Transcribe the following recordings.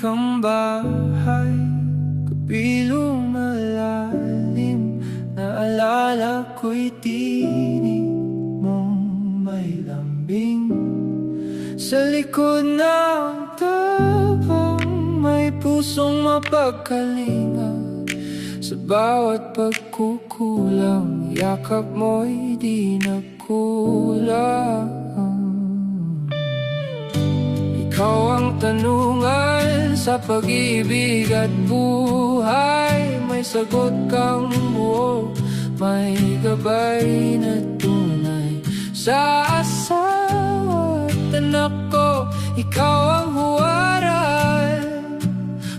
kang bahay, kabilong malalim. Naalala ko'y tinig mong may lambing. Sa likod ng tabang may pusong mapagkalinga. Sa bawat pagkukulang, yakap mo'y di nagkulang. Ikaw ang tanungan sa pag-ibig at buhay. May sagot kang buo, may gabay na tunay. Sa asawa at anak ko, ikaw ang huwaran.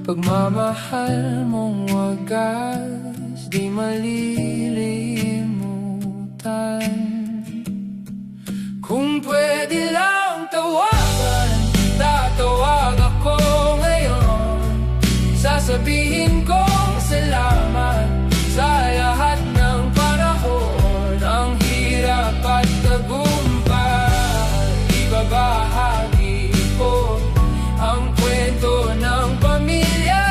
Pagmamahal mong wagas, di malilimutan. Kung pwede lang tawagan, tatawag ako ngayon. Sasabihin kong salamat sa lahat ng panahon. Ang hirap at tagumpay, ibabahagi ko ang kwento ng pamilya,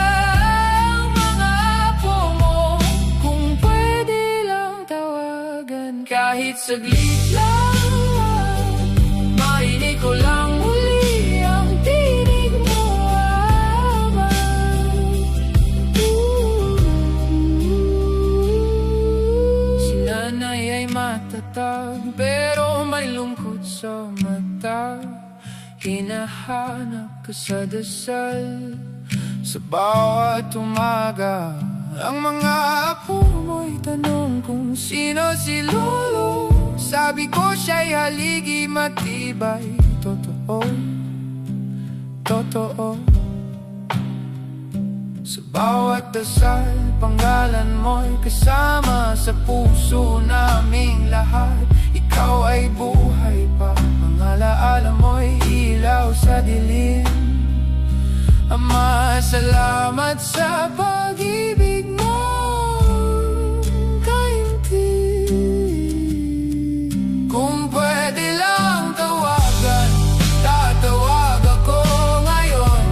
ang mga apo mo. Kung pwede lang tawagan, kahit saglit lang, marinig ko lang muli ang tinig mo, Ama. Si nanay ay matatag, pero may lungkot sa mata. Hinahanap ka sa dasal, sa bawat umaga. Ang mga apo mo'y tanong kung sino si Lolo. Sabi ko siya'y haligi matibay. Totoo, totoo. Sa bawat dasal, panggalan mo'y kasama sa puso naming lahat. Ikaw ay buhay pa, ang alaala mo'y ilaw sa dilim. Ama, salamat sa pag-ibig mo. Kung pwede lang tawagan, tatawag ako ngayon.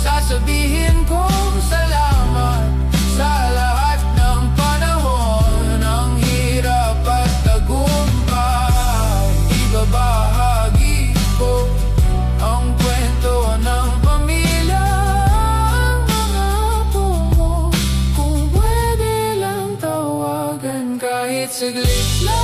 Sasabihin kong salamat sa lahat ng panahon. Ang hirap at tagumpay, ibabahagi ko ang kwento ng pamilya, ang mga apo mo. Kung pwede lang tawagan, kahit saglit lang.